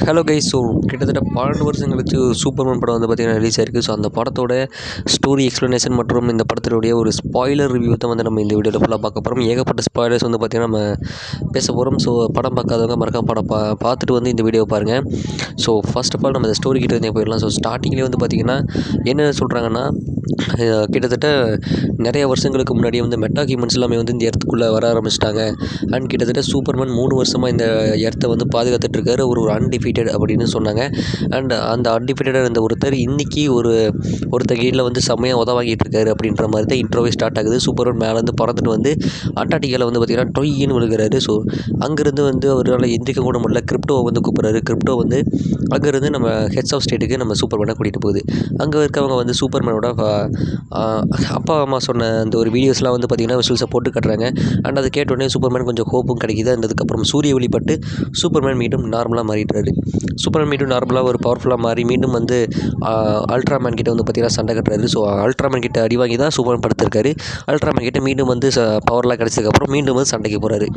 Hello guys. So கிட்டத்தட்ட 12 வருஷம் கழிச்சு சூப்பர்மேன் படம் வந்து பார்த்திங்கன்னா ரிலீஸ் ஆயிருக்கு. ஸோ அந்த படத்தோட ஸ்டோரி எக்ஸ்ப்ளனேஷன் மற்றும் இந்த படத்தினுடைய ஒரு ஸ்பாய்லர் ரிவ்யூ தான் வந்து நம்ம இந்த வீடியோவில் ஃபுல்லாக பார்க்க போகிறோம். ஏகப்பட்ட ஸ்பாய்லர்ஸ் வந்து பார்த்திங்கன்னா நம்ம பேச போகிறோம். ஸோ படம் பார்க்காதவங்க மறக்காம படம் பார்த்துட்டு வந்து இந்த வீடியோ பாருங்கள். ஸோ ஃபர்ஸ்ட் ஆஃப் ஆல் நம்ம இந்த ஸ்டோரி கிட்ட இருந்தே போயிடலாம். ஸோ ஸ்டார்டிங்லேயே வந்து பார்த்திங்கன்னா என்ன சொல்கிறாங்கன்னா, கிட்டத்தட்ட நிறைய வருஷங்களுக்கு முன்னாடியே வந்து மெட்டா ஹியூமன்ஸ் எல்லாமே வந்து இந்த எர்த்துக்குள்ளே வர ஆரம்பிச்சிட்டாங்க. அண்ட் கிட்டத்தட்ட சூப்பர்மேன் 3 வருஷமாக இந்த எர்த்தை வந்து பாதுகாத்துட்ருக்காரு. ஒரு அன்டிஃபீட்டட் அப்படின்னு சொன்னாங்க. அண்ட் அந்த அன்டிஃபீட்டடாக இருந்த ஒருத்தர் இன்றைக்கி ஒருத்தர் கீழே வந்து செம்மையாக உதவாங்கிட்டு இருக்காரு அப்படின்ற மாதிரி தான் இன்ட்ரோவே ஸ்டார்ட் ஆகுது. சூப்பர்மேன் மேலேருந்து பறந்துட்டு வந்து அண்டார்டிகாவில் வந்து பார்த்திங்கன்னா டொய்ன்னு விழுகிறாரு. ஸோ அங்கேருந்து வந்து அவரால் எந்திரிக்க கூட முடியல. கிரிப்டோவை வந்து கூப்பிட்றாரு. கிரிப்டோ வந்து அங்கேருந்து நம்ம ஹெட்ஸ் ஆஃப் ஸ்டேட்டுக்கு நம்ம சூப்பர்மேனை கூட்டிகிட்டு போகுது. அங்கே இருக்கவங்க வந்து சூப்பர்மேனோட அப்பா அம்மா சொன்ன அந்த ஒரு வீடியோஸ்லாம் வந்து பார்த்திங்கன்னா விசுவல்ஸை போட்டு கட்டுறாங்க. அண்ட் அதை கேட்டோடனே சூப்பர்மேன் கொஞ்சம் ஹோப்பும் கிடைக்கிது. அதுக்கப்புறம் சூரிய ஒளிப்பட்டு சூப்பர்மேன் மீண்டும் நார்மலாக மாறிடுறாரு. சூப்பர்மேன் மீண்டும் நார்மலாக ஒரு பவர்ஃபுல்லாக மாறி மீண்டும் வந்து அல்ட்ராமேன் கிட்ட வந்து பார்த்திங்கன்னா சண்டை கட்டுறாரு. ஸோ அல்ட்ராமேன் கிட்ட அடி வாங்கி தான் சூப்பர்மேன் படுத்திருக்காரு. அல்ட்ராமேன் கிட்ட மீண்டும் வந்து பவர்லாம் கிடச்சதுக்கப்புறம் மீண்டும் வந்து சண்டைக்கு போகிறாரு.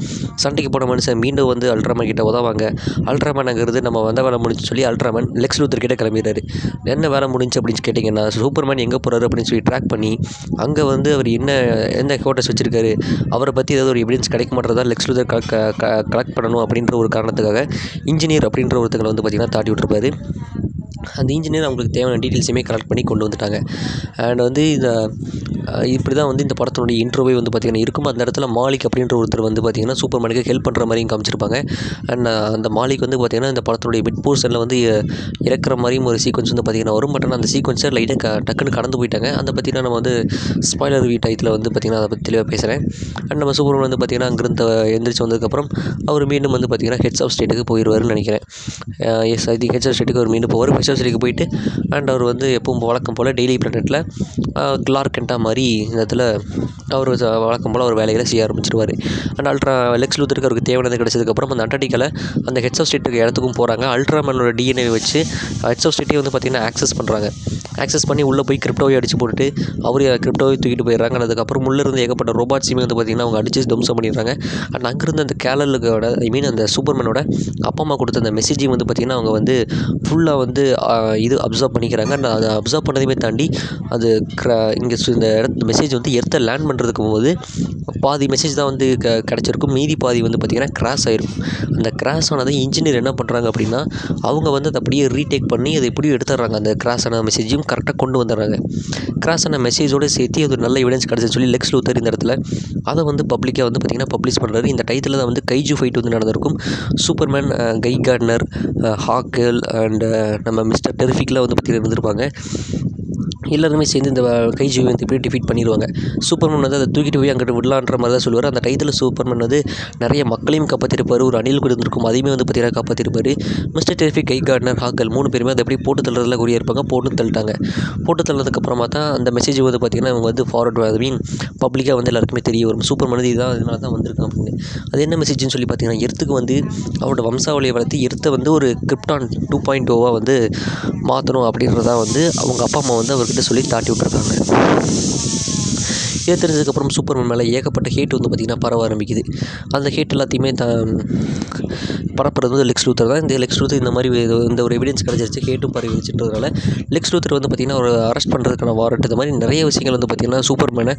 சண்டைக்கு போன மனுஷன் மீண்டும் வந்து அல்ட்ராமேன் கிட்ட உதவாங்க. அல்ட்ராமேன் அங்கிறது நம்ம வந்த வேலை முடிஞ்சு சொல்லி அல்ட்ராமேன் லெக்ஸ் லூத்தர் கிட்ட கிளம்பிடுறாரு. என்ன வேலை முடிஞ்சு அப்படின்னு கேட்டிங்கன்னா, சூப்பர்மேன் எங்கே போகிறாரு அப்படின்னு சொல்லி ட்ராக் பண்ணி அங்கே வந்து அவர் எந்த ஹோட்டல்ஸ் வச்சுருக்காரு, அவரை பற்றி ஏதாவது ஒரு எவிடன்ஸ் கிடைக்க மாட்டேறதா லெக்ஸ் லூத்தர் கலெக்ட் பண்ணணும் அப்படின்ற ஒரு காரணத்துக்காக இன்ஜினியர் அப்படின்ற ஒருத்தங்களை வந்து பார்த்திங்கன்னா தாட்டி விட்டுருப்பாரு. அந்த இன்ஜினியர் அவங்களுக்கு தேவையான டீட்டெயில்ஸுமே கலெக்ட் பண்ணி கொண்டு வந்துட்டாங்க. அண்ட் வந்து இப்படி தான் வந்து இந்த படத்தினுடைய இன்ட்ரோவே வந்து பார்த்திங்கன்னா இருக்கும். அந்த இடத்துல மாலிக் அப்படின்ற ஒருத்தர் வந்து பார்த்திங்கன்னா சூப்பர்மேனுக்கு ஹெல்ப் பண்ணுற மாதிரியும் காமிச்சிருப்பாங்க. அண்ட் அந்த மாலிக் வந்து பார்த்திங்கன்னா இந்த படத்தினுடைய மிட் போர்ஷனில் வந்து இறக்குற மாதிரியும் ஒரு சீக்வன்ஸ் வந்து பார்த்திங்கன்னா வரும். பட் ஆனால் அந்த சீக்வன்ஸை லைட்டாக டக்குன்னு கடந்து போயிட்டாங்க. அதை பற்றினா நம்ம வந்து ஸ்பாய்லர் டயத்தில் வந்து பார்த்திங்கன்னா அதை பற்றி தெளிவாக பேசுகிறேன். அண்ட் நம்ம சூப்பர்மேன் வந்து பார்த்திங்கன்னா அங்கிருந்து எந்திரிச்சு வந்ததுக்கப்புறம் அவர் மீண்டும் வந்து பார்த்திங்கன்னா ஹெட்ஸ் ஆஃப் ஸ்டேட்டுக்கு போயிடுவார்னு நினைக்கிறேன். Yes, I think heads of ஸ்டேட்டுக்கு அவர் மீண்டும் போவார். ஹெட்ஸ் ஆஃப் ஸ்டேட்டுக்கு போயிட்டு அண்ட் அவர் வந்து எப்பவும் வழக்கம் போல் டெய்லி பிளானெட்டில் கிளார்க் கென்ட்டா மாதிரி இந்த இடத்துல அவர் வழக்கம் போல் அவர் வேலைகளை செய்ய ஆரம்பிச்சிருவார். அண்ட் லெக்ஸ் லூத்தருக்கு அவருக்கு தேவையானது கிடச்சதுக்கப்புறம் அந்த அண்டார்டிகாவில் அந்த ஹெட்ஸ் ஆஃப் ஸ்டேட்டுக்கு இடத்துக்கும் போகிறாங்க. அல்ட்ராமேனோட டிஎன்ஏ வச்சு ஹெட்ஸ் ஆஃப் ஸ்டேட்டே வந்து பார்த்திங்கன்னா ஆக்சஸ் பண்ணுறாங்க. ஆக்சஸ் பண்ணி உள்ளே போய் கிரிப்டோவை அடித்து போட்டுட்டு அவர் கிரிப்டோவை தூக்கிட்டு போயிடுறாங்க. அதுக்கப்புறம் உள்ளே இருந்து ஏகப்பட்ட ரோபாட்ஸுமே வந்து பார்த்திங்கன்னா அவங்க அடித்து தம்சம் பண்ணிடுறாங்க. அண்ட் அங்கேருந்து அந்த கேலலுக்கோட அந்த சூப்பர்மேனோட அப்பா அம்மா கொடுத்த அந்த மெசேஜையும் வந்து பார்த்திங்கன்னா அவங்க வந்து ஃபுல்லாக வந்து இது அப்சர்வ் பண்ணிக்கிறாங்க. அண்ட் அதை அப்சர்வ் பண்ணதையுமே தாண்டி அது இங்கே இந்த மெசேஜ் வந்து எர்த்தை லேண்ட் பண்ணுறதுக்கு போகும்போது பாதி மெசேஜ் தான் வந்து கிடச்சிருக்கும். மீதி பாதி வந்து பார்த்திங்கன்னா கிராஸ் ஆகிருக்கும். அந்த கிராஸ் ஆனதை இன்ஜினியர் என்ன பண்ணுறாங்க அப்படின்னா அவங்க வந்து அதை அப்படியே ரீடேக் பண்ணி அதை எப்படியும் எடுத்துடுறாங்க. அந்த கிராஸ் ஆன மெசேஜையும் கரெக்டாக கொண்டு வந்துடுறாங்க. கிராஸ் ஆன மெசேஜோடு சேர்த்து அது ஒரு நல்ல எவிடன்ஸ் கிடச்சி சொல்லி லெக்ஸ் லூத்தர் இந்த இடத்துல அதை வந்து பப்ளிக்காக வந்து பார்த்திங்கன்னா பப்ளிஷ் பண்ணுறாரு. இந்த டைத்தில் தான் வந்து கைஜு ஃபைட் வந்து நடந்திருக்கும். சூப்பர்மேன், கை கார்ட்னர், ஹாக்கேல் அண்ட் நம்ம மிஸ்டர் டெரிஃபிக்லாம் வந்து பார்த்திங்கன்னா இருந்திருப்பாங்க. எல்லாருமே சேர்ந்து இந்த கைஜு வந்து இப்படி டிஃபீட் பண்ணிடுவாங்க. சூப்பர்மேன் வந்து அதை தூக்கிட்டு போய் அங்கிட்டு விடலான்ற மாதிரி தான் சொல்லுவார். அந்த டைத்தில் சூப்பர்மேன் வந்து நிறைய மக்களையும் காப்பாற்றிருப்பார். ஒரு அணில் கூட இருந்திருக்கும், அதையுமே வந்து பார்த்திங்கன்னா காப்பாற்றிருப்பார். மிஸ்டர் டெரிஃபிக், கை கார்ட்னர், ஹாக்கல் 3 பேருமே அதை எப்படி போட்டு தள்ளுறதுல குறியாக இருப்பாங்க. போட்டு தள்ளிட்டாங்க. போட்டு தள்ளதுக்கப்புறமா தான் அந்த மெசேஜ் வந்து பார்த்திங்கன்னா அவங்க வந்து ஃபார்வர்ட் பப்ளிக்காக வந்து எல்லாருக்குமே தெரிய வரும். சூப்பர்மேன் வந்து இதான் இதனால தான் வந்திருக்கான் அப்படின்னு. அது என்ன மெசேஜ்னு சொல்லி பார்த்திங்கன்னா, எர்த்துக்கு வந்து அவரோட வம்சாவளியை வளர்த்து எர்த்தை வந்து ஒரு கிரிப்டான் 2.0 வந்து மாற்றணும் அப்படின்றதான் வந்து அவங்க அப்பா அம்மா வந்து அவர்கிட்ட சொல்லி தாட்டி விட்டுருக்காங்க. இதை தெரிஞ்சதுக்கப்புறம் சூப்பர்மேன் மேலே ஏகப்பட்ட ஹேட் வந்து பார்த்திங்கன்னா பரவ ஆரம்பிக்குது. அந்த ஹேட் எல்லாத்தையுமே பரப்புறது வந்து லெக்ஸ் லூத்தர் தான். இந்த லெக்ஸ் லூத்தர் இந்த மாதிரி இந்த ஒரு எவிடன்ஸ் கிடச்சிருச்சு, ஹேட்டும் பரவி வச்சுன்றதுனால லெக்ஸ் லூத்தர் வந்து பார்த்திங்கன்னா ஒரு அரெஸ்ட் பண்ணுறதுக்கான வாரண்ட் இந்த மாதிரி நிறைய விஷயங்கள் வந்து பார்த்திங்கன்னா சூப்பர்மேனை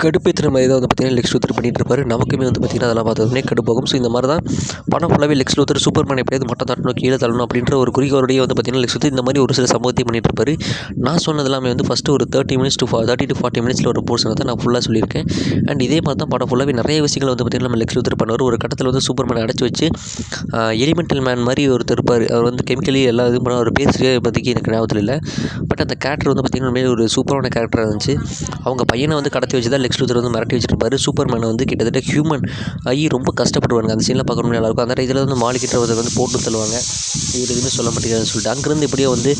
கடுப்பேற்றுற மாதிரி தான் வந்து பார்த்திங்கன்னா லெக்ஸ் லூத்தர் பண்ணிகிட்டு இருப்பார். நமக்குமே வந்து பார்த்திங்கன்னா அதெல்லாம் பார்த்தோன்னே கடுப்பாகும். ஸோ இந்த மாதிரி தான் படம் ஃபுல்லாகவே லெக்ஸ் லூத்தர் சூப்பர்மேன் எப்படியாவது மட்டம் தட்டணும், கீழே தள்ளணும் அப்படின்ற ஒரு குறிக்கோளோடையே வந்து பார்த்திங்கன்னா லெக்ஸ் லூத்தர் இந்த மாதிரி ஒரு சில சம்பவத்தையும் பண்ணிகிட்டு இருப்பார். நான் சொன்னது எல்லாமே வந்து ஃபஸ்ட்டு ஒரு 30 to 40 மினிட்ஸில் ஒரு போர்ஷனை தான் நான் ஃபுல்லாக சொல்லியிருக்கேன். அண்ட் இதே மாதிரி தான் படம் ஃபுல்லாகவே நிறைய விஷயங்கள் வந்து பார்த்திங்கன்னா நம்ம லெக்ஸ் லூத்தர் பண்ணுவார். ஒரு கட்டத்தில் வந்து சூப்பர்மேனை அடைச்சி வச்சு எலிமெண்டல் மேன் மாதிரி ஒருத்தர் இருப்பார். அவர் வந்து கெமிக்கலி எல்லா இதுவும் பண்ண ஒரு பேர் பற்றிக்கு எனக்கு ஞாபகத்தில் இல்லை. பட் அந்த கேரக்டர் வந்து பார்த்திங்கன்னா ஒரு சூப்பரான கேரக்டராக இருந்துச்சு. அவங்க பையனை வந்து கடத்தி வச்சு தான் லெக்ஸ் லூத்தர் வந்து மிரட்டி வச்சுருப்பாரு. சூப்பர்மேனை வந்து கிட்டத்தட்ட ஹியூமன் ஆகி ரொம்ப கஷ்டப்படுவாங்க. அந்த சீனில் பார்க்கணும்னு நல்லாயிருக்கும். அந்த இதில் வந்து மாலிக்கிட்ட வந்து போட்டு தள்ளுவாங்க. இவர் எதுவுமே சொல்ல மாட்டேங்கிறான்னு சொல்லிட்டு அங்கேருந்து எப்படியோ வந்து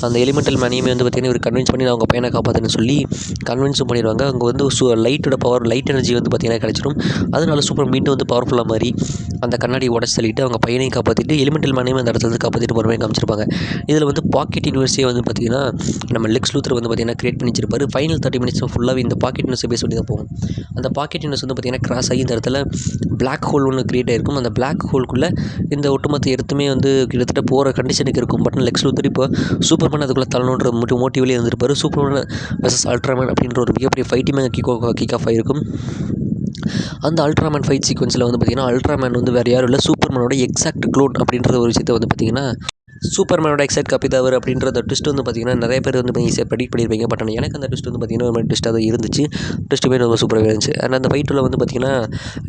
அந்த எலிமெண்டல் மேனையுமே வந்து பார்த்திங்கன்னா இவர் கன்வின்ஸ் பண்ணி அவங்க பையனை காப்பாற்றுன்னு சொல்லி கன்வின்ஸும் பண்ணிடுவாங்க. அங்கே வந்து லைட்டோட பவர், லைட் எனர்ஜி வந்து பார்த்திங்கன்னா கிடச்சிடும். அதனால சூப்பர் மீண்டும் வந்து பவர்ஃபுல்லாக மாதிரி அந்த கண்ணாடி உடச்சு தள்ளிட்டு அவங்க பையனையும் காப்பாற்றிட்டு எலிமெண்டல் மேனையும் அந்த இடத்துல வந்து காப்பாற்றிட்டு போகிற மாதிரி காமிச்சிருப்பாங்க. இதில் வந்து பாக்கெட் யூனிவர்ஸே வந்து பார்த்திங்கன்னா நம்ம லெக்ஸ் லூத்தர் வந்து பார்த்திங்கன்னா கிரியேட் பண்ணி வச்சிருப்பாரு. ஃபைனல் 30 மினிட்ஸ் ஃபுல்லாகவே இந்த பாக்கெட் யூனிவர்ஸை பேஸ் பண்ணி தான் போகும். அந்த பாக்கெட் யூனிவர்ஸ் வந்து பார்த்திங்கன்னா கிராஸ் ஆகி இந்த இடத்துல பிளாக் ஹோல் ஒன்று க்ரியேட் ஆகிருக்கும். அந்த பிளாக் ஹோல்குள்ளே இந்த ஒட்டுமொத்த எர்த்துமே வந்து கிட்டத்தட்ட போகிற கண்டிஷனுக்கு இருக்கும். பட் லெக்ஸ் லூத்தர் இப்போ சூப்பர்மேன் அதுக்குள்ளே தள்ளணுன்ற மோட்டிவ்லேயே இருந்திருப்பார். சூப்பர்மேன் வெர்சஸ் அல்ட்ராமேன் அப்படின்ற ஒரு மிகப்பெரிய ஃபைட்டுமே கிக் ஆஃப் ஆகிருக்கும். அந்த அல்ட்ராமேன் ஃபைட் சீக்வன்ஸில் வந்து பார்த்திங்கன்னா அல்ட்ராமேன் வந்து வேறு யாரும் இல்லை, சூப்பர்மேனோட எக்ஸாக்ட் க்ளோன் அப்படின்ற ஒரு விஷயத்தை வந்து பார்த்திங்கன்னா சூப்பர்மேனோட எக்ஸாக்ட் காப்பி தான் அவர் அப்படின்ற ட்விஸ்ட் வந்து பார்த்திங்கன்னா நிறைய பேர் வந்து ஈஸியாக ப்ரெடிக்ட் பண்ணியிருப்பீங்க. பட் ஆனால் எனக்கு அந்த ட்விஸ்ட் வந்து பார்த்திங்கன்னா ஒரு மாதிரி ட்விஸ்ட்டாக தான் இருந்துச்சு. ட்விஸ்ட்டுமே ரொம்ப சூப்பராக இருந்துச்சு. அண்ட் அந்த ஃபைட்டில் வந்து பார்த்திங்கன்னா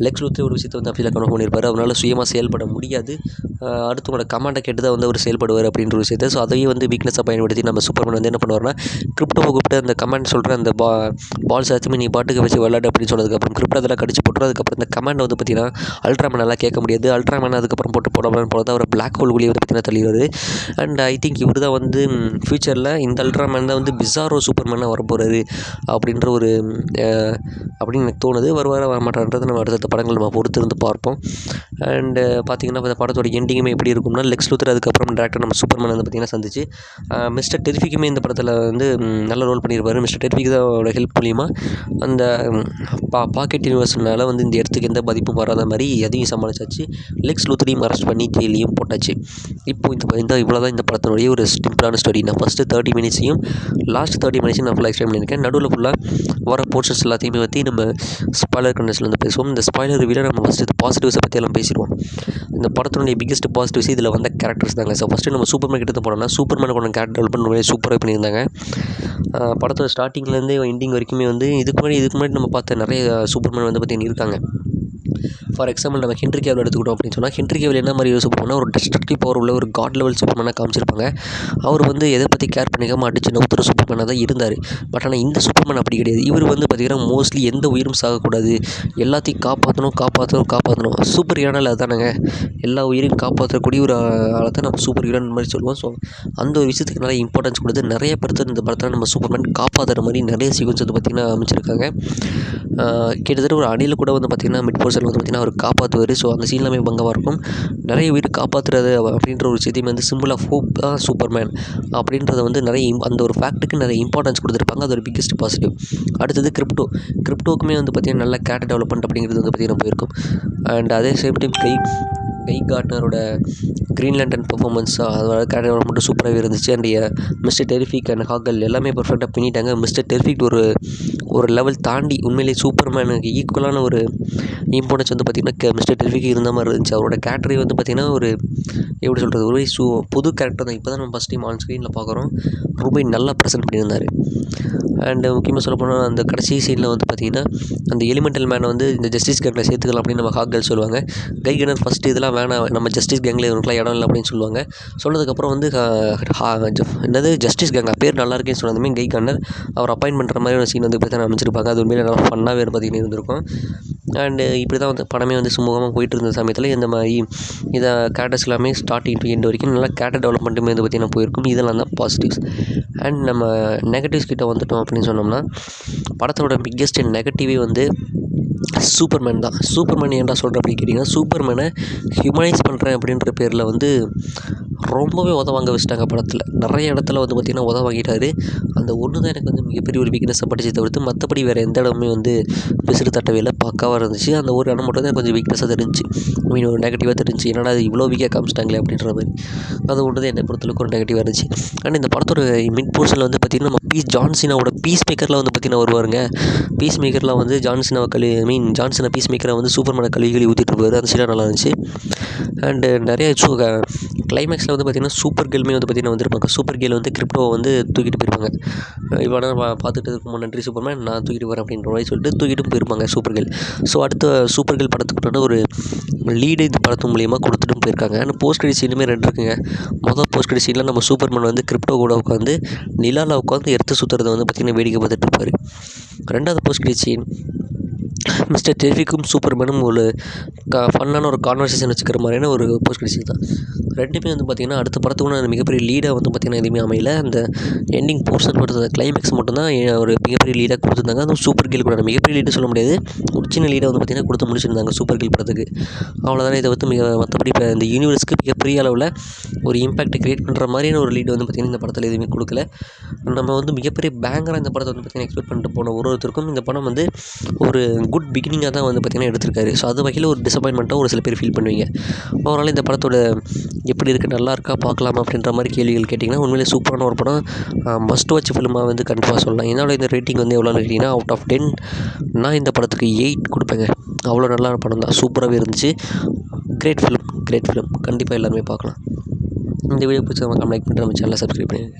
லெக்ஸ் லூத்தர் ஒரு விஷயத்தை வந்து அப்படி கனவு பண்ணியிருப்பார். அவரால் சுயமாக செயல்பட முடியாது, அடுத்தவங்களோட கமாண்டை கேட்டு தான் வந்து அவர் செயல்படுவார் அப்படின்ற ஒரு விஷயத்தை. ஸோ அதையும் வந்து வீக்னஸாக பயன்படுத்தி நம்ம சூப்பர்மேன் வந்து என்ன பண்ணுவார்னா கிரிப்டோவை கூப்பிட்டு அந்த கமாண்ட் சொல்கிற அந்த பால்ஸ் எல்லாத்தையுமே நீ பாட்டுக்கு வச்சு விளையாடு அப்படின்னு சொன்னதுக்கப்புறம் கிரிப்டோ அதெல்லாம் கடிச்சு போட்டுரும். அதுக்கப்புறம் இந்த கமாண்ட் வந்து பார்த்திங்கன்னா அல்ட்ராமேன் நல்லா கேட்க முடியாது. அல்ட்ராமேன் அதுக்கப்புறம் போடாமல் போல தான் அவர் பிளாக் ஹோல் வழியை வந்து பார்த்திங்கன்னா தள்ளிடுவார். அண்ட் ஐ திங்க் இவர் தான் வந்து ஃப்யூச்சரில் இந்த அல்ட்ராமேன் தான் வந்து பிசாரோ சூப்பர்மேனாக வரப்போகிறாரு அப்படின்ற ஒரு அப்படின்னு எனக்கு தோணுது. வர மாட்டான்றது நம்ம அடுத்த படங்கள் நம்ம பொறுத்து இருந்து பார்ப்போம். அண்டு பார்த்திங்கன்னா இந்த படத்தோட எண்டிங்குமே எப்படி இருக்கும்னா லெக்ஸ் லூத்தர் அதுக்கப்புறம் டேரக்டர் நம்ம சூப்பர்மேன் வந்து பார்த்திங்கன்னா சந்திச்சு மிஸ்டர் டெரிஃபிக்குமே இந்த படத்தில் வந்து நல்ல ரோல் பண்ணியிருப்பார். மிஸ்டர் டெரிஃபிக் தான் ஹெல்ப் மூலிமா அந்த பாக்கெட் யூனிவர்ஸ்னால வந்து இந்த இடத்துக்கு எந்த பாதிப்பும் வராத மாதிரி அதையும் சமாளிச்சாச்சு. லெக்ஸ் லூத்தரையும் அரெஸ்ட் பண்ணி ஜெயிலையும் போட்டாச்சு. இப்போ இவ்வளோ தான் இந்த படத்தினுடைய ஒரு சிம்பிளான ஸ்டோரி. நான் ஃபஸ்ட்டு 30 மினிட்ஸையும் லாஸ்ட் 30 மினிட்ஸையும் நான் ஃபுல்லாக எக்ஸ்பிளைன் பண்ணியிருக்கேன். நடுவில் ஃபுல்லாக வர போர்ஷன்ஸ் எல்லாத்தையுமே பற்றி நம்ம ஸ்பாய்லர் கண்டென்ட்ஸில் வந்து பேசுவோம். இந்த ஸ்பாய்லர் ரிவ்யூவில் நம்ம ஃபஸ்ட்டு பாசிட்டிவ்ஸை பற்றி எல்லாம் பேசிடுவோம். இந்த படத்தினுடைய பிக்கெஸ்ட் பாசிட்டிவ்ஸ் இதில் வந்த கேரக்டர்ஸ் தாங்க. ஸோ ஃபஸ்ட்டு நம்ம சூப்பர்மேன் கிட்ட போனோம்னா சூப்பர்மேன் கொண்ட கேரக்டர் டெவலப்மெண்ட் ரொம்ப சூப்பராக பண்ணியிருந்தாங்க. படத்தோட ஸ்டார்டிங்லேருந்து எண்டிங் வரைக்குமே வந்து இதுக்கு முன்னாடி நம்ம பார்த்த நிறைய சூப்பர்மேன் வந்து பார்த்திங்கன்னா இருக்காங்க. ஃபார் எக்ஸாம்பிள் நம்ம ஹென்ரி கேவில் எடுத்துக்கிட்டோம் அப்படின்னு சொன்னால் ஹென்ரி கேவில் என்ன மாதிரி சூப்பர்மேனா ஒரு டெஸ்ட்ரக்டிவ் பவர் உள்ள ஒரு காட் லெவல் சூப்பர்மேனாக காமிச்சிருப்பாங்க. அவர் வந்து எதை பற்றி கேர் பண்ணிக்காமல் அடிச்சு நவுத்துற சூப்பர்மேனாக தான் இருந்தார். பட் ஆனால் இந்த சூப்பர்மேன் அப்படி கிடையாது. இவர் வந்து பார்த்திங்கன்னா மோஸ்ட்லி எந்த உயிரும் சாகக்கூடாது, எல்லாத்தையும் காப்பாற்றணும். சூப்பர் ஹீரோனால் அதுதானங்க, எல்லா உயிரையும் காப்பாற்றக்கூடிய ஒரு ஆளை தான் நம்ம சூப்பர் ஹீரோன்னு மாதிரி சொல்லுவோம். ஸோ அந்த ஒரு விஷயத்துக்கு நிறைய இம்பார்ட்டன்ஸ் கொடுத்து நிறைய பேர்த்து இந்த படத்தில் நம்ம சூப்பர்மேன் காப்பாற்றுற மாதிரி நிறைய சீக்வன்ஸ் வந்து பார்த்திங்கன்னா அமைச்சிருக்காங்க. கிட்டத்தட்ட ஒரு அணியில் கூட வந்து பார்த்திங்கன்னா மிட் போர்ஷனில் வந்து பார்த்திங்கன்னா அவர் காப்பாற்றுவார். ஸோ அந்த சீன்லாமே பங்கமாக இருக்கும். நிறைய உயிர் காப்பாற்றுறது அப்படின்ற ஒரு செய்தியுமே வந்து சிம்பிள் ஆஃப் ஹோப் தான் சூப்பர்மேன் அப்படின்றத வந்து நிறைய அந்த ஒரு ஃபேக்ட்டுக்கு நிறைய இம்பார்ட்டன்ஸ் கொடுத்துருப்பாங்க. அது ஒரு பிக்கெஸ்ட் பாசிட்டிவ். அடுத்தது கிரிப்டோக்குமே வந்து பார்த்திங்கன்னா நல்ல கேரக்டர் டெவலப்மெண்ட் அப்படிங்கிறது வந்து பார்த்திங்கன்னா போயிருக்கும். அண்ட் அதே சேம் டைம் கை கார்ட்னரோட க்ரீன் லேண்டன் பெர்ஃபார்மன்ஸ் அதோட கேரக்டர் டெவலப்மெண்ட் சூப்பராகவே இருந்துச்சு. அண்ட் மிஸ்டர் டெரிஃபிக் அண்ட் ஹாகல் எல்லாமே பர்ஃபெக்டாக பண்ணிட்டாங்க. மிஸ்டர் டெரிஃபிக் ஒரு லெவல் தாண்டி உண்மையிலேயே சூப்பர்மேனுக்கு ஈக்குவலான ஒரு இம்பார்ட்டன்ஸ் வந்து பார்த்திங்கன்னா மிஸ்டர் டெரிஃபிக் இருந்த மாதிரி இருந்துச்சு. அவரோட கேரக்டரை வந்து பார்த்திங்கன்னா ஒரு எப்படி சொல்கிறது ஒரு புது கேரக்டர் தான். இப்போ தான் நம்ம ஃபஸ்ட் டைம் ஆன் ஸ்க்ரீனில் பார்க்குறோம். ரொம்ப நல்லா ப்ரெசென்ட் பண்ணியிருந்தார். அண்டு முக்கியமாக சொல்ல போனால் அந்த கடைசி சீனில் வந்து பார்த்திங்கன்னா அந்த எலிமெண்டல் மேனை வந்து இந்த ஜஸ்டிஸ் கேங்கில் சேர்த்துக்கலாம் அப்படின்னு நம்ம ஹாகல் சொல்லுவாங்க. கை கன்னர் ஃபஸ்ட்டு இதெல்லாம் வேணாம், நம்ம ஜஸ்டிஸ் கேங்கில் இவருக்குலாம் இடம் இல்லை அப்படின்னு சொல்லுவாங்க. சொன்னதுக்கப்புறம் வந்து என்னது ஜஸ்டிஸ் கேங் பேர் நல்லா இருக்கேன்னு சொன்னதுமே கை கன்னர் அவர் அப்பாயின்ட் பண்ணுற மாதிரி ஒரு சீன் வந்து இப்படி தான் அமைச்சிருப்பாங்க. அது உண்மையிலே நல்லா ஃபன்னாகவே பார்த்திங்கன்னா இருந்திருக்கும். அண்டு இப்படி தான் வந்து படமே வந்து சுமூகமாக போயிட்டு இருந்த சமயத்தில் இந்த மாதிரி இதை கேரக்டர்ஸ் எல்லாமே ஸ்டார்டிங் டு எண்ட் வரைக்கும் நல்லா கேரக்டர் டெவலப்மெண்ட்டுமே வந்து பார்த்திங்கன்னா போயிருக்கும். இதெல்லாம் தான் பாசிட்டிவ்ஸ். அண்ட் நம்ம நெகட்டிவ்ஸ் கிட்ட வந்துட்டோம் அப்படின்னு சொன்னோம்னா படத்தோட பிக்கெஸ்ட் நெகட்டிவே வந்து சூப்பர்மேன் தான். சூப்பர்மேன் ஏன்டா சொல்கிறேன் அப்படின்னு கேட்டிங்கன்னா சூப்பர்மேனை ஹியூமனைஸ் பண்ணுறேன் அப்படின்ற பேரில் வந்து ரொம்பவே உதவாங்க வச்சுட்டாங்க படத்தில். நிறைய இடத்துல வந்து பார்த்திங்கன்னா உதவாங்கிட்டாரு. அந்த ஒன்று தான் எனக்கு வந்து மிகப்பெரிய ஒரு வீக்னஸை படிச்சு தவிர்த்து மற்றபடி வேறு எந்த இடமுமே வந்து பிசுறு தட்டவே இல்லை, பக்காவாக இருந்துச்சு. அந்த ஒரு இடம் மட்டும் தான் கொஞ்சம் வீக்னஸாக தெரிஞ்சு ஒரு நெகட்டிவாக தெரிஞ்சு என்னடா அது இவ்வளோ வீக்காக காமிச்சிட்டாங்களே அப்படின்ற மாதிரி. அது ஒன்று தான் என்னை பொறுத்தளவுக்கு ஒரு நெகட்டிவாக இருந்துச்சு. அண்ட் இந்த படத்தோட மிட் போர்ஷனில் வந்து பார்த்திங்கன்னா நம்ம ஜான்சினாவோட பீஸ் மேக்கரில் வந்து பார்த்திங்கன்னா வருவாருங்க. பீஸ் மேக்கரில் வந்து ஜான்சனை பீஸ் மேக்கரை வந்து சூப்பர்மேனை கழுவி ஊற்றிட்டு இருப்பார். அந்த சீனாக நல்லா இருந்துச்சு. அண்டு நிறைய கிளைமேக்ஸில் வந்து பார்த்திங்கன்னா சூப்பர் கேர்ளுமே வந்து பார்த்திங்கன்னா வந்திருப்பாங்க. சூப்பர் கேர்ள் வந்து கிரிப்டோவை வந்து தூக்கிட்டு போயிருப்பாங்க. இவ்வளோ பார்த்துட்டு ரொம்ப நன்றி சூப்பர்மேன், நான் தூக்கிட்டு வரேன் அப்படின்ற மாதிரி சொல்லிட்டு தூக்கிட்டும் போயிருப்பாங்க சூப்பர் கேர்ள். ஸோ அடுத்த சூப்பர் கேர்ள் படத்துக்கு ஒரு லீடு இந்த படத்து மூலிமா கொடுத்துட்டும் போயிருக்காங்க. ஆனால் போஸ்ட் கிரெடிட் சீனுமே 2 இருக்குங்க. மொதல் போஸ்ட் கிரெடிட் சீனில் நம்ம சூப்பர்மேன் வந்து கிரிப்டோ கூட உட்காந்து நிலாவில் உட்காந்து எடுத்து சுற்றுறதை வந்து பார்த்திங்கன்னா வேடிக்கை பார்த்துட்டு இருப்பார். 2வது போஸ்ட் கிரெடிட் சீன் மிஸ்டர் டெர்ரிக்கும் சூப்பர்மேனும் ஒரு ஃபன்னான ஒரு கான்வர்சேஷன் வச்சுக்கிற மாதிரியான ஒரு போஸ்ட் கிரெடிட்ஸ் தான். ரெண்டுமே வந்து பார்த்திங்கன்னா அடுத்த படத்துக்கு மிகப்பெரிய லீடாக வந்து பார்த்திங்கன்னா எதுவுமே அமையல. அந்த எண்டிங் போர்ஷன் படுத்த கிளைமேக்ஸ் மட்டும்தான் ஒரு மிகப்பெரிய லீடாக கொடுத்துருந்தாங்க. அதுவும் சூப்பர் கேர்ள் கூட மிகப்பெரிய லீடு சொல்ல முடியாது, ஒரு சின்ன லீடாக வந்து பார்த்திங்கன்னா கொடுத்து முடிச்சிருந்தாங்க சூப்பர் கேர்ள் படத்துக்கு. அவ்வளோதானே. இதை வந்து மற்றபடி இப்போ இந்த யூனிவர்ஸ்க்கு மிகப்பெரிய அளவில் ஒரு இம்பாக்ட் கிரியேட் பண்ணுற மாதிரியான ஒரு லீடு வந்து பார்த்திங்கன்னா இந்த படத்தில் எதுவுமே கொடுக்கல. நம்ம வந்து மிகப்பெரிய பேங்கராக இந்த படத்தை வந்து பார்த்திங்கன்னா எக்ஸ்பெக்ட் பண்ணிட்டு போன ஒருத்தருக்கும் இந்த படம் வந்து ஒரு குட் பிகினிங்காக தான் வந்து பார்த்திங்கன்னா எடுத்திருக்காரு. ஸோ அது வகையில் ஒரு டிசப்பாயின்மெண்ட்டாக ஒரு சில பேர் ஃபீல் பண்ணுவீங்க. அதனால் இந்த படத்தோட எப்படி இருக்குது, நல்லா இருக்கா, பார்க்கலாமா அப்படின்ற மாதிரி கேள்விகள் கேட்டிங்கன்னா உண்மையிலே சூப்பரான ஒரு படம். மஸ்ட் வாட்ச் ஃபிலிமாக வந்து கண்டிப்பாக சொல்லலாம். என்னோட இந்த ரேட்டிங் வந்து எவ்வளோன்னு கேட்டிங்கன்னா அவுட் ஆஃப் 10 நான் இந்த படத்துக்கு 8 கொடுப்பேங்க. அவ்வளோ நல்ல படம் தான், சூப்பராகவே இருந்துச்சு. கிரேட் ஃபிலிம் கண்டிப்பாக எல்லாருமே பார்க்கலாம். இந்த வீடியோ பிடிச்சவங்க லைக் பண்ணிட்டு நம்ம சேனலை சப்ஸ்கிரைப் பண்ணிடுங்க.